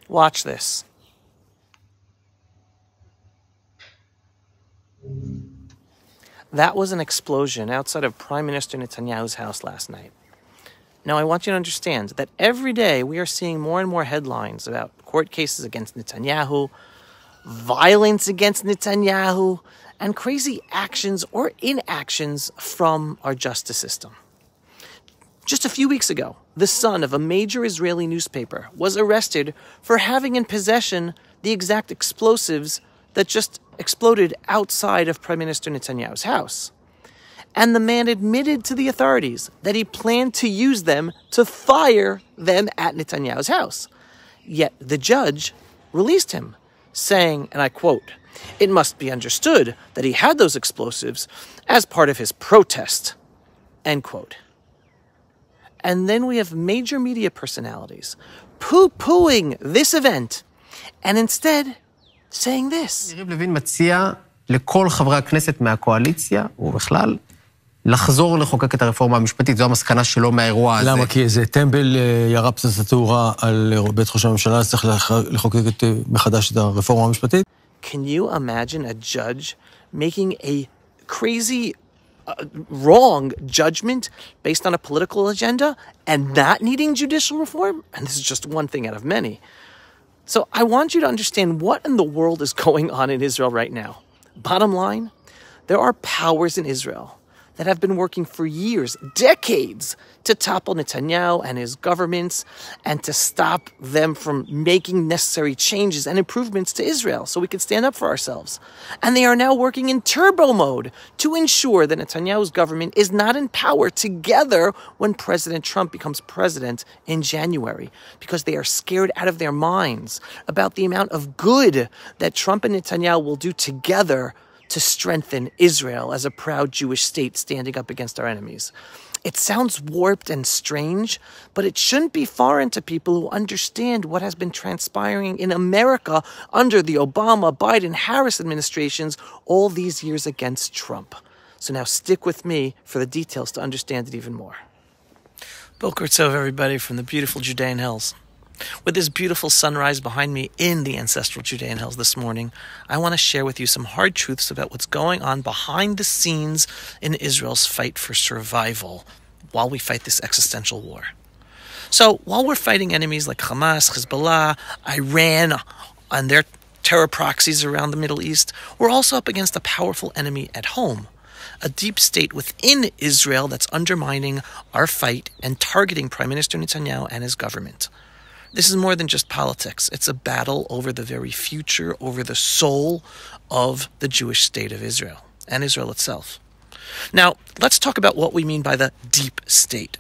Watch this. That was an explosion outside of Prime Minister Netanyahu's house last night. Now, I want you to understand that every day we are seeing more and more headlines about court cases against Netanyahu, violence against Netanyahu, and crazy actions or inactions from our justice system. Just a few weeks ago, the son of a major Israeli newspaper was arrested for having in possession the exact explosives that just exploded outside of Prime Minister Netanyahu's house. And the man admitted to the authorities that he planned to use them to fire them at Netanyahu's house. Yet the judge released him, saying, and I quote, "It must be understood that he had those explosives as part of his protest," end quote. And then we have major media personalities poo-pooing this event and instead saying this. יריב לוין מציע לכל חברי הכנסת מהקואליציה ובכלל לחזור לחוקק את הרפורמה המשפטית. זו המסקנה שלו מהאירוע הזה. למה? כי איזה טמבל ירה פצצת תאורה על בית ראש הממשלה, אז צריך לחוקק מחדש את הרפורמה המשפטית? Can you imagine a judge making a crazy, wrong judgment based on a political agenda and not needing judicial reform? And this is just one thing out of many. So I want you to understand what in the world is going on in Israel right now. Bottom line, there are powers in Israel that have been working for years, decades, to topple Netanyahu and his governments and to stop them from making necessary changes and improvements to Israel so we can stand up for ourselves. And they are now working in turbo mode to ensure that Netanyahu's government is not in power together when President Trump becomes president in January, because they are scared out of their minds about the amount of good that Trump and Netanyahu will do together to strengthen Israel as a proud Jewish state standing up against our enemies. It sounds warped and strange, but it shouldn't be foreign to people who understand what has been transpiring in America under the Obama, Biden, Harris administrations all these years against Trump. So now stick with me for the details to understand it even more. Boker Tov, everybody, from the beautiful Judean Hills. With this beautiful sunrise behind me in the ancestral Judean Hills this morning, I want to share with you some hard truths about what's going on behind the scenes in Israel's fight for survival while we fight this existential war. So, while we're fighting enemies like Hamas, Hezbollah, Iran, and their terror proxies around the Middle East, we're also up against a powerful enemy at home. A deep state within Israel that's undermining our fight and targeting Prime Minister Netanyahu and his government. This is more than just politics. It's a battle over the very future, over the soul of the Jewish state of Israel and Israel itself. Now, let's talk about what we mean by the deep state.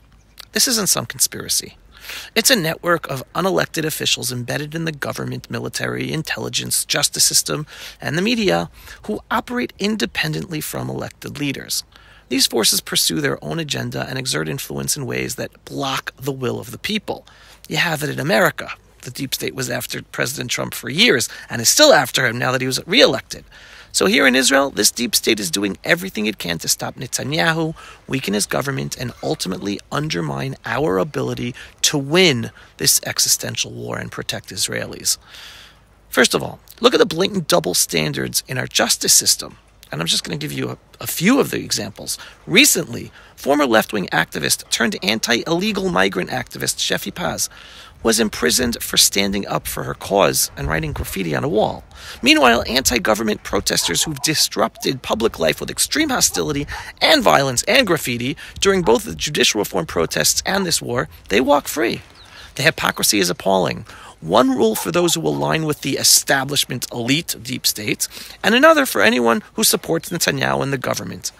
This isn't some conspiracy. It's a network of unelected officials embedded in the government, military, intelligence, justice system, and the media who operate independently from elected leaders. These forces pursue their own agenda and exert influence in ways that block the will of the people. You have it in America. The deep state was after President Trump for years and is still after him now that he was reelected. So here in Israel, this deep state is doing everything it can to stop Netanyahu, weaken his government, and ultimately undermine our ability to win this existential war and protect Israelis. First of all, look at the blatant double standards in our justice system. And I'm just going to give you a few of the examples. Recently, former left-wing activist turned anti-illegal migrant activist Shefi Paz was imprisoned for standing up for her cause and writing graffiti on a wall. Meanwhile, anti-government protesters who've disrupted public life with extreme hostility and violence and graffiti during both the judicial reform protests and this war, they walk free. The hypocrisy is appalling. One rule for those who align with the establishment elite deep states, and another for anyone who supports Netanyahu and the government.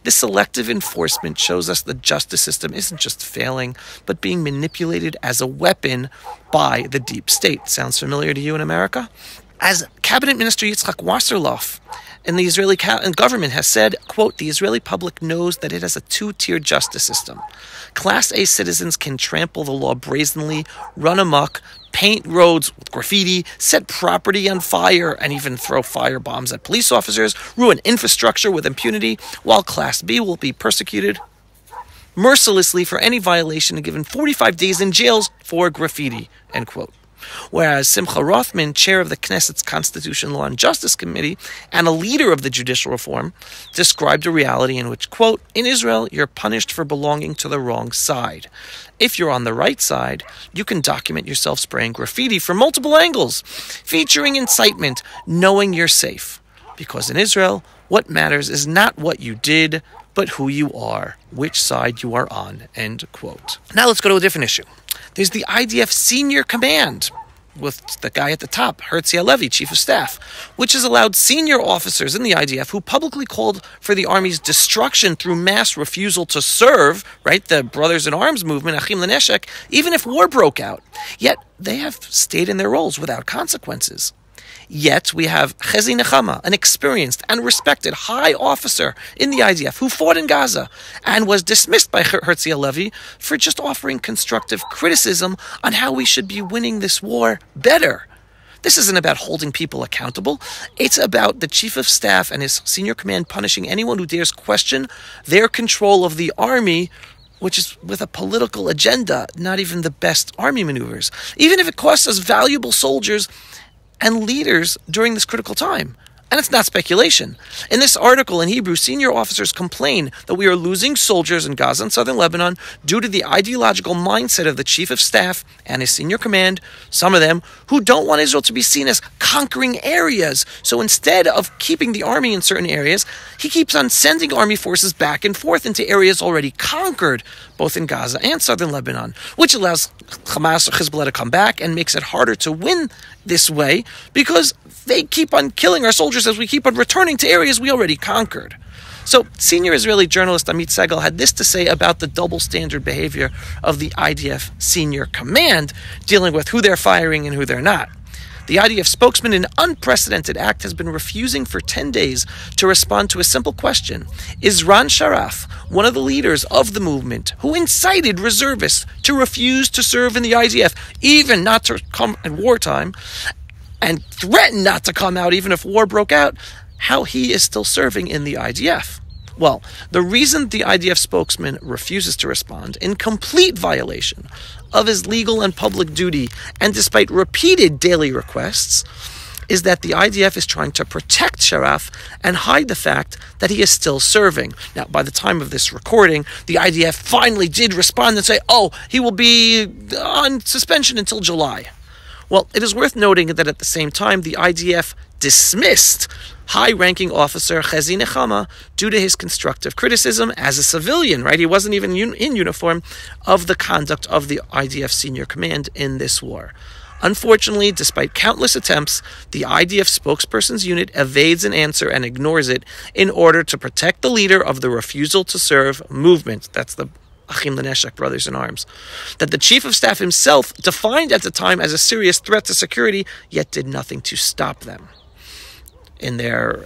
This selective enforcement shows us the justice system isn't just failing, but being manipulated as a weapon by the deep state. Sounds familiar to you in America? As Cabinet Minister Yitzhak Wasserloff in the Israeli government has said, quote, "The Israeli public knows that it has a two-tiered justice system. Class A citizens can trample the law brazenly, run amok, paint roads with graffiti, set property on fire, and even throw fire bombs at police officers, ruin infrastructure with impunity, while Class B will be persecuted mercilessly for any violation and given 45 days in jails for graffiti," end quote. whereas Simcha Rothman, chair of the Knesset's Constitution, Law and Justice Committee and a leader of the judicial reform, described a reality in which, quote, in Israel, you're punished for belonging to the wrong side. If you're on the right side, you can document yourself spraying graffiti from multiple angles, featuring incitement, knowing you're safe. Because in Israel, what matters is not what you did, but who you are, which side you are on, end quote. Now let's go to a different issue. There's the IDF Senior Command, with the guy at the top, Herzi Halevi, Chief of Staff, which has allowed senior officers in the IDF who publicly called for the Army's destruction through mass refusal to serve, right, the Brothers in Arms movement, Achim L'Neshek, even if war broke out. Yet they have stayed in their roles without consequences. Yet we have Chezi Nechama, an experienced and respected high officer in the IDF who fought in Gaza and was dismissed by Herzi Halevi for just offering constructive criticism on how we should be winning this war better. This isn't about holding people accountable. It's about the Chief of Staff and his senior command punishing anyone who dares question their control of the army, which is with a political agenda, not even the best army maneuvers, even if it costs us valuable soldiers and leaders during this critical time. And it's not speculation. In this article in Hebrew, senior officers complain that we are losing soldiers in Gaza and southern Lebanon due to the ideological mindset of the Chief of Staff and his senior command, some of them who don't want Israel to be seen as conquering areas. So instead of keeping the army in certain areas, he keeps on sending army forces back and forth into areas already conquered, both in Gaza and southern Lebanon, which allows Hamas or Hezbollah to come back and makes it harder to win this way because they keep on killing our soldiers as we keep on returning to areas we already conquered. So, senior Israeli journalist Amit Segal had this to say about the double standard behavior of the IDF senior command, dealing with who they're firing and who they're not. The IDF spokesman, in an unprecedented act, has been refusing for 10 days to respond to a simple question. Is Ron Sharaf, one of the leaders of the movement, who incited reservists to refuse to serve in the IDF, even not to come at wartime, and threatened not to come out even if war broke out, how he is still serving in the IDF? Well, the reason the IDF spokesman refuses to respond, in complete violation of his legal and public duty, and despite repeated daily requests, is that the IDF is trying to protect Sharaf and hide the fact that he is still serving. Now, by the time of this recording, the IDF finally did respond and say, oh, he will be on suspension until July. Well, it is worth noting that at the same time, the IDF dismissed high-ranking officer Chezi Nechama due to his constructive criticism as a civilian, right? He wasn't even in uniform of the conduct of the IDF senior command in this war. Unfortunately, despite countless attempts, the IDF spokesperson's unit evades an answer and ignores it in order to protect the leader of the refusal to serve movement. That's the Achim L'Neshek, Brothers in Arms, that the Chief of Staff himself defined at the time as a serious threat to security, yet did nothing to stop them in their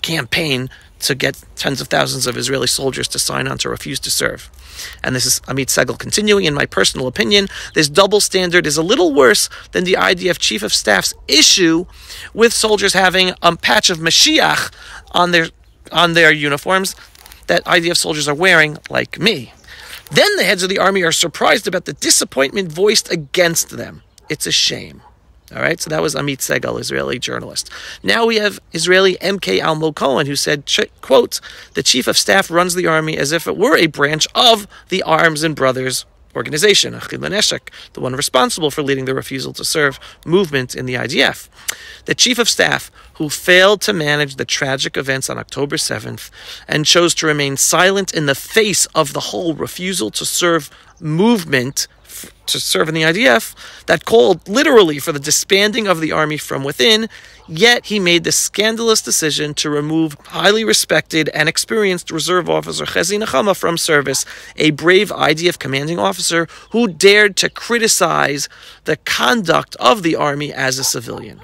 campaign to get tens of thousands of Israeli soldiers to sign on to refuse to serve. And this is Amit Segal continuing. In my personal opinion, this double standard is a little worse than the IDF Chief of Staff's issue with soldiers having a patch of Mashiach on their uniforms that IDF soldiers are wearing, like me. Then the heads of the army are surprised about the disappointment voiced against them. It's a shame. All right, so that was Amit Segal, Israeli journalist. Now we have Israeli MK Almog Cohen, who said, quote, the Chief of Staff runs the army as if it were a branch of the Arms and Brothers organization, Achim L'Neshek, the one responsible for leading the refusal to serve movement in the IDF. The Chief of Staff, who failed to manage the tragic events on October 7th and chose to remain silent in the face of the whole refusal to serve movement, to serve in the IDF, that called literally for the disbanding of the army from within, yet he made the scandalous decision to remove highly respected and experienced reserve officer Chezi Nechama from service, a brave IDF commanding officer who dared to criticize the conduct of the army as a civilian.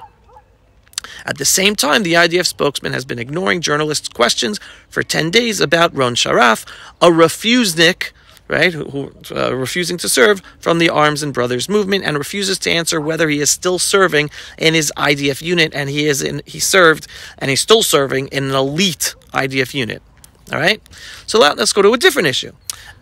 At the same time, the IDF spokesman has been ignoring journalists' questions for 10 days about Ron Sharaf, a refusnik, right, who refusing to serve from the Arms and Brothers movement, and refuses to answer whether he is still serving in his IDF unit, and he served and he's still serving in an elite IDF unit. All right, so let's go to a different issue.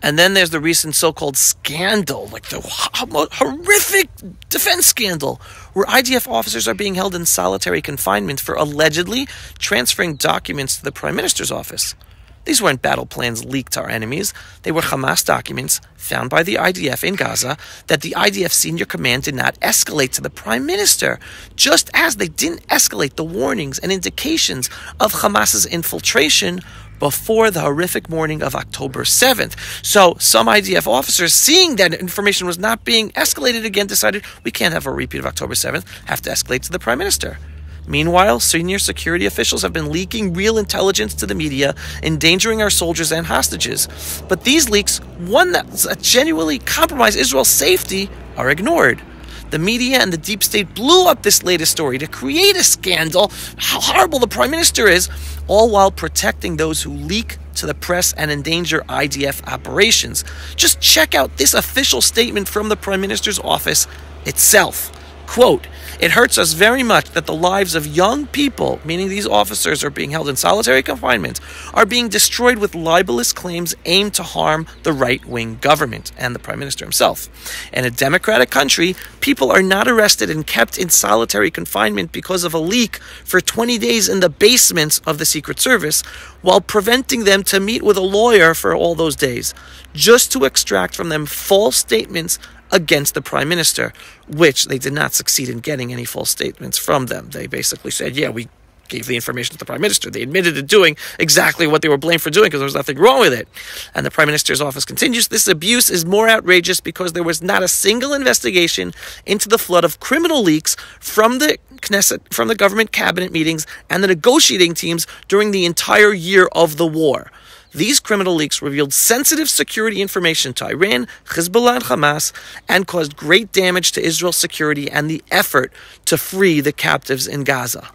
And then there's the recent so-called scandal, like the horrific defense scandal, where IDF officers are being held in solitary confinement for allegedly transferring documents to the Prime Minister's office. These weren't battle plans leaked to our enemies. They were Hamas documents found by the IDF in Gaza that the IDF senior command did not escalate to the Prime Minister, just as they didn't escalate the warnings and indications of Hamas's infiltration before the horrific morning of October 7th. So some IDF officers, seeing that information was not being escalated again, decided we can't have a repeat of October 7th, have to escalate to the Prime Minister. Meanwhile, senior security officials have been leaking real intelligence to the media, endangering our soldiers and hostages. But these leaks, one that genuinely compromise Israel's safety, are ignored. The media and the deep state blew up this latest story to create a scandal, how horrible the Prime Minister is, all while protecting those who leak to the press and endanger IDF operations. Just check out this official statement from the Prime Minister's office itself. Quote, "It hurts us very much that the lives of young people," meaning these officers are being held in solitary confinement, "are being destroyed with libelous claims aimed to harm the right-wing government," and the Prime Minister himself. In a democratic country, people are not arrested and kept in solitary confinement because of a leak for 20 days in the basements of the Secret Service, while preventing them to meet with a lawyer for all those days, just to extract from them false statements against the Prime Minister, which they did not succeed in getting any false statements from them. They basically said, yeah, we gave the information to the Prime Minister. They admitted to doing exactly what they were blamed for doing because there was nothing wrong with it. And the Prime Minister's office continues, "This abuse is more outrageous because there was not a single investigation into the flood of criminal leaks from the Knesset, from the government cabinet meetings and the negotiating teams during the entire year of the war. These criminal leaks revealed sensitive security information to Iran, Hezbollah, and Hamas, and caused great damage to Israel's security and the effort to free the captives in Gaza."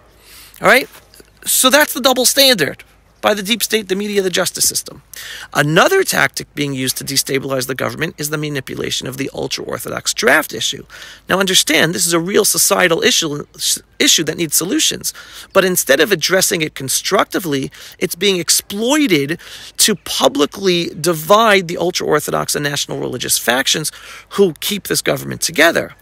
All right? So that's the double standard by the deep state, the media, the justice system. Another tactic being used to destabilize the government is the manipulation of the ultra-Orthodox draft issue. Now understand, this is a real societal issue that needs solutions. But instead of addressing it constructively, it's being exploited to publicly divide the ultra-Orthodox and national religious factions who keep this government together.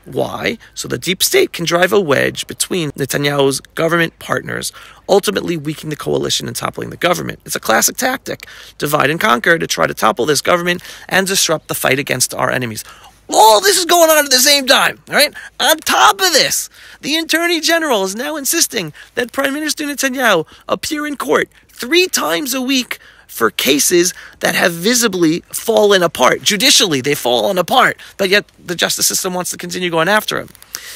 Why? So the deep state can drive a wedge between Netanyahu's government partners, ultimately weakening the coalition and toppling the government. It's a classic tactic, divide and conquer, to try to topple this government and disrupt the fight against our enemies. All this is going on at the same time, all right? On top of this, the Attorney General is now insisting that Prime Minister Netanyahu appear in court 3 times a week for cases that have visibly fallen apart. Judicially, they've fallen apart, but yet the justice system wants to continue going after him.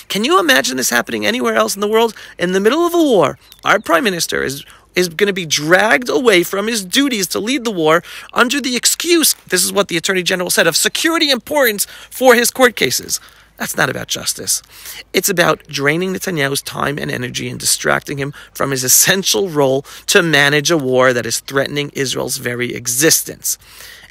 Can you imagine this happening anywhere else in the world? In the middle of a war, our Prime Minister is going to be dragged away from his duties to lead the war under the excuse, this is what the Attorney General said, of security importance for his court cases. That's not about justice. It's about draining Netanyahu's time and energy and distracting him from his essential role to manage a war that is threatening Israel's very existence.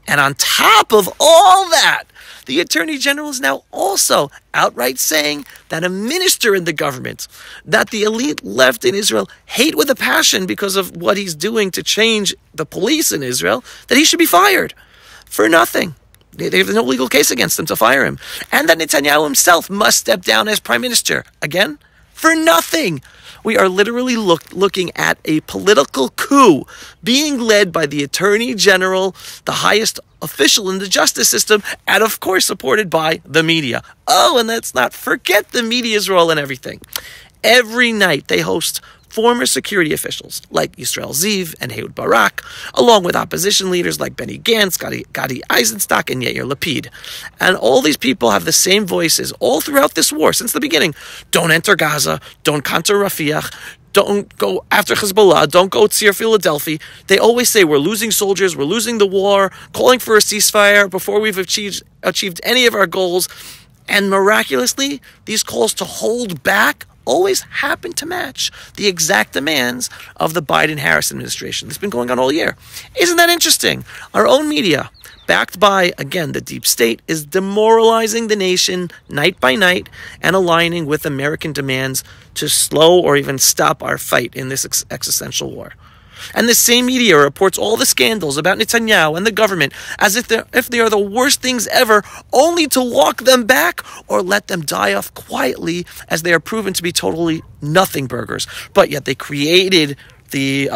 And on top of all that, the Attorney General is now also outright saying that a minister in the government, that the elite left in Israel hate with a passion because of what he's doing to change the police in Israel, that he should be fired for nothing. They have no legal case against him to fire him. And that Netanyahu himself must step down as prime minister. Again, for nothing. We are literally looking at a political coup being led by the Attorney General, the highest official in the justice system, and of course supported by the media. Oh, and let's not forget the media's role in everything. Every night they host former security officials like Yisrael Ziv and Ehud Barak, along with opposition leaders like Benny Gantz, Gadi Eisenstock, and Yair Lapid. And all these people have the same voices all throughout this war, since the beginning. Don't enter Gaza, don't counter Rafiah, don't go after Hezbollah, don't go Tzir Philadelphia. They always say we're losing soldiers, we're losing the war, calling for a ceasefire before we've achieved any of our goals. And miraculously, these calls to hold back always happen to match the exact demands of the Biden-Harris administration. This has been going on all year. Isn't that interesting? Our own media, backed by, again, the deep state, is demoralizing the nation night by night and aligning with American demands to slow or even stop our fight in this existential war. And the same media reports all the scandals about Netanyahu and the government as if they are the worst things ever, only to walk them back or let them die off quietly as they are proven to be totally nothing burgers. But yet they created the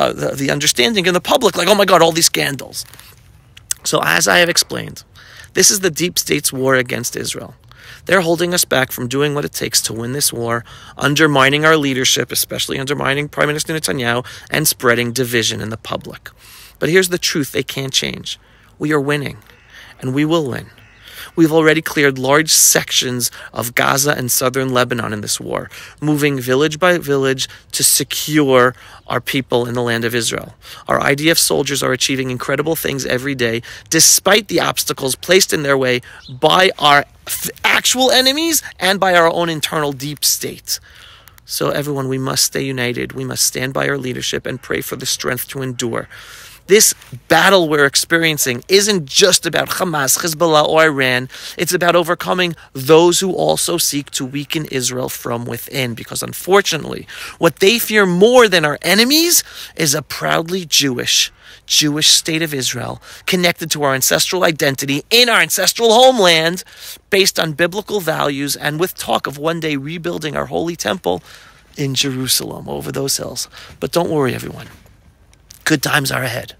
understanding in the public, like, oh my God, all these scandals. So as I have explained, this is the deep state's war against Israel. They're holding us back from doing what it takes to win this war, undermining our leadership, especially undermining Prime Minister Netanyahu, and spreading division in the public. But here's the truth they can't change. We are winning, and we will win. We've already cleared large sections of Gaza and southern Lebanon in this war, moving village by village to secure our people in the land of Israel. Our IDF soldiers are achieving incredible things every day, despite the obstacles placed in their way by our actual enemies and by our own internal deep state. So everyone, we must stay united. We must stand by our leadership and pray for the strength to endure. This battle we're experiencing isn't just about Hamas, Hezbollah, or Iran. It's about overcoming those who also seek to weaken Israel from within. Because unfortunately, what they fear more than our enemies is a proudly Jewish state of Israel, connected to our ancestral identity in our ancestral homeland, based on biblical values, and with talk of one day rebuilding our holy temple in Jerusalem over those hills. But don't worry, everyone. Good times are ahead.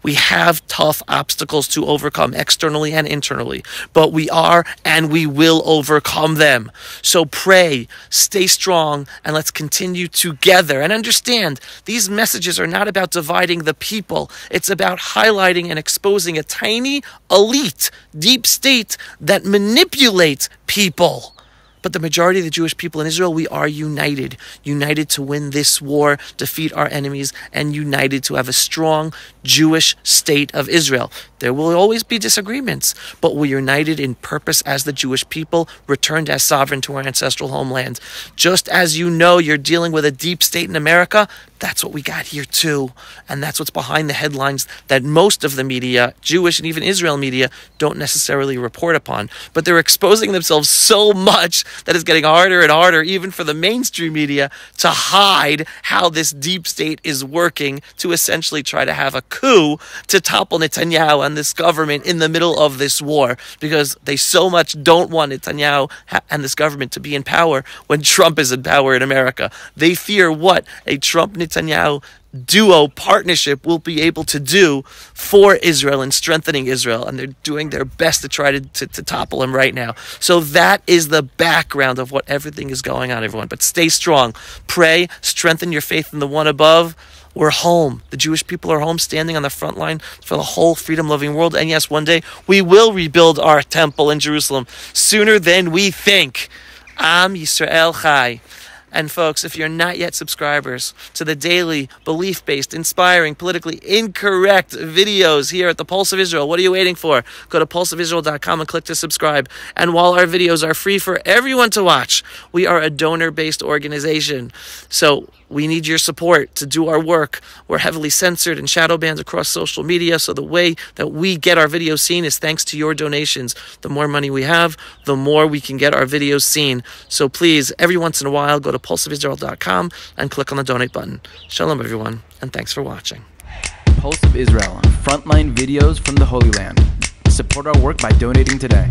We have tough obstacles to overcome externally and internally, but we are and we will overcome them. So pray, stay strong, and let's continue together. And understand, these messages are not about dividing the people. It's about highlighting and exposing a tiny, elite, deep state that manipulates people. But the majority of the Jewish people in Israel, we are united. United to win this war, defeat our enemies, and united to have a strong Jewish state of Israel. There will always be disagreements, but we're united in purpose as the Jewish people, returned as sovereign to our ancestral homeland. Just as you know you're dealing with a deep state in America, that's what we got here too. And that's what's behind the headlines that most of the media, Jewish and even Israel media, don't necessarily report upon. But they're exposing themselves so much that it's getting harder and harder, even for the mainstream media, to hide how this deep state is working to essentially try to have a coup to topple Netanyahu and this government in the middle of this war, because they so much don't want Netanyahu and this government to be in power when Trump is in power in America. They fear what a Trump-Netanyahu duo partnership will be able to do for Israel and strengthening Israel, and they're doing their best to try to topple him right now. So that is the background of what everything is going on, everyone. But stay strong, pray, strengthen your faith in the one above. We're home. The Jewish people are home, standing on the front line for the whole freedom-loving world. And yes, one day we will rebuild our temple in Jerusalem sooner than we think. Am Yisrael Chai. And folks, if you're not yet subscribers to the daily, belief-based, inspiring, politically incorrect videos here at the Pulse of Israel, what are you waiting for? Go to pulseofisrael.com and click to subscribe. And while our videos are free for everyone to watch, we are a donor-based organization. So we need your support to do our work. We're heavily censored and shadow banned across social media, so the way that we get our videos seen is thanks to your donations. The more money we have, the more we can get our videos seen. So please, every once in a while, go to pulseofisrael.com and click on the donate button. Shalom, everyone, and thanks for watching. Pulse of Israel, frontline videos from the Holy Land. Support our work by donating today.